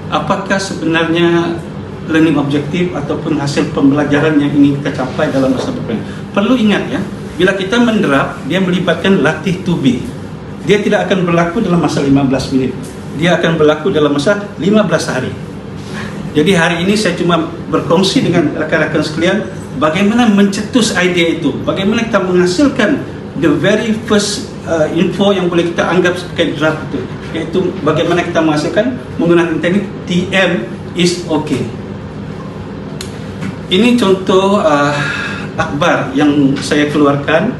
apakah sebenarnya learning objektif ataupun hasil pembelajaran yang ingin kita capai dalam masa depan. Perlu ingat ya, bila kita menerap, dia melibatkan latih to be. Dia tidak akan berlaku dalam masa 15 menit. Dia akan berlaku dalam masa 15 hari. Jadi hari ini saya cuma berkongsi dengan rakan-rakan sekalian bagaimana mencetus idea itu, bagaimana kita menghasilkan the very first info yang boleh kita anggap sebagai draft itu, yaitu bagaimana kita menghasilkan menggunakan teknik TM is okay. Ini contoh akhbar yang saya keluarkan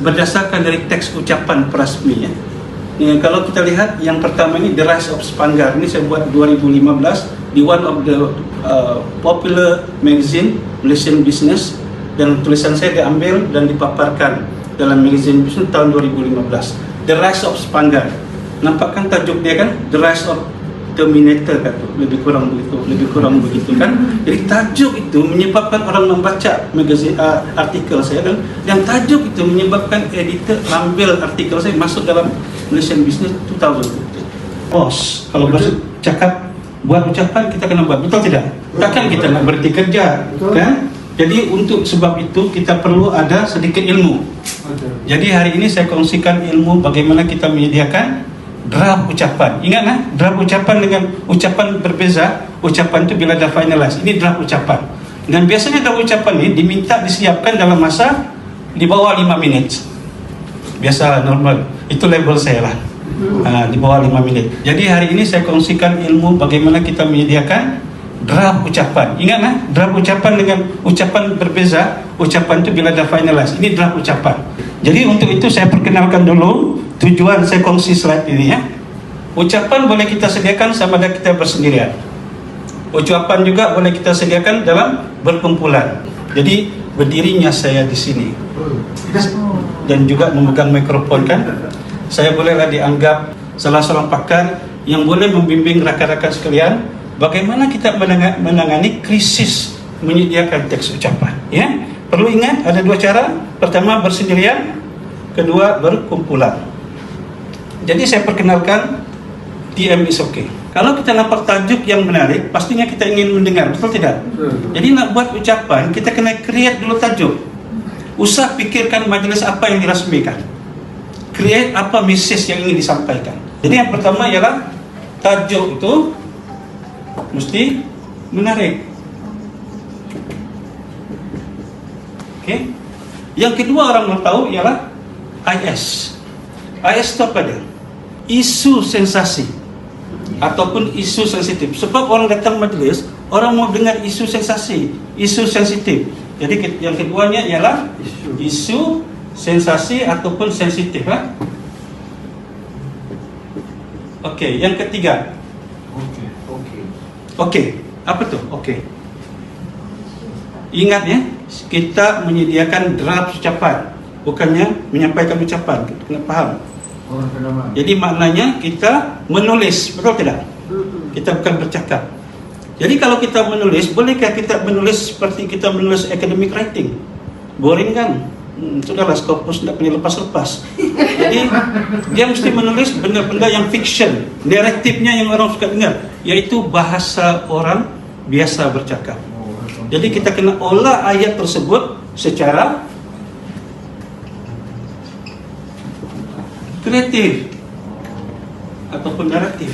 berdasarkan dari teks ucapan perasmi ya. Kalau kita lihat yang pertama ini The Rise of Spanggar, ini saya buat 2015 di one of the popular magazine Malaysian Business, dan tulisan saya diambil dan dipaparkan dalam magazine Business tahun 2015. The Rise of Spanggar, nampakkan tajuk dia kan, The Rise of Terminator kan, lebih kurang begitu kan. Jadi tajuk itu menyebabkan orang membaca magazine artikel saya, dan tajuk itu menyebabkan editor ambil artikel saya masuk dalam Malaysian Business 2000. Bos, kalau bercakap buat ucapan kita kena buat, betul tidak? Takkan kita nak berhenti kerja, kan? Jadi untuk sebab itu kita perlu ada sedikit ilmu. Jadi hari ini saya kongsikan ilmu bagaimana kita menyediakan draft ucapan. Ingat kan? Draft ucapan dengan ucapan berbeza. Ucapan itu bila dah finalize. Ini draft ucapan. Dan biasanya draft ucapan ini diminta disiapkan dalam masa di bawah 5 minit. Biasa normal. Itu level saya lah. Di bawah 5 menit. Jadi hari ini saya kongsikan ilmu bagaimana kita menyediakan draft ucapan. Ingat kan? Draft ucapan dengan ucapan berbeza. Ucapan itu bila dah finalize. Ini draft ucapan. Jadi untuk itu saya perkenalkan dulu tujuan saya kongsi slide ini ya. Ucapan boleh kita sediakan sama ada kita bersendirian. Ucapan juga boleh kita sediakan dalam berkumpulan. Jadi berdirinya saya di sini dan juga memegang mikrofon kan, saya bolehlah dianggap salah seorang pakar yang boleh membimbing rakan-rakan sekalian bagaimana kita menangani krisis menyediakan teks ucapan ya. Perlu ingat ada dua cara. Pertama bersendirian, kedua berkumpulan. Jadi saya perkenalkan TM is okay. Kalau kita nampak tajuk yang menarik, pastinya kita ingin mendengar, betul tidak? Jadi nak buat ucapan, kita kena create dulu tajuk. Usah pikirkan majlis apa yang dirasmikan. Create apa message yang ingin disampaikan. Jadi yang pertama ialah tajuk itu mesti menarik. Okay. Yang kedua orang mau tahu ialah IS. IS itu apa dia? Isu sensasi ataupun isu sensitif. Sebab orang datang majlis, orang mau dengar isu sensasi, isu sensitif. Jadi yang keduanya ialah isu sensasi ataupun sensitif. Okey, yang ketiga. Okey. Apa tu? Okey. Ingat ya, kita menyediakan draft ucapan, bukannya menyampaikan ucapan. Kita kena faham. Jadi maknanya kita menulis, betul tidak? Kita bukan bercakap. Jadi kalau kita menulis, bolehkah kita menulis seperti kita menulis academic writing? Boring kan? Sudahlah, Scopus tidak boleh lepas-lepas. Jadi dia mesti menulis benda-benda yang fiction, naratifnya yang orang suka dengar, yaitu bahasa orang biasa bercakap. Jadi kita kena olah ayat tersebut secara kreatif ataupun naratif.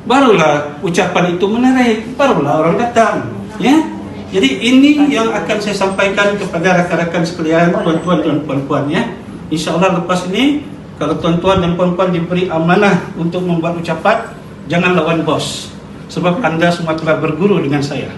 Barulah ucapan itu menarik, barulah orang datang. Ya. Jadi ini yang akan saya sampaikan kepada rakan-rakan sekalian, tuan-tuan dan puan-puan ya. InsyaAllah lepas ini, kalau tuan-tuan dan puan-puan diberi amanah untuk membuat ucapan, jangan lawan bos. Sebab anda semua telah berguru dengan saya.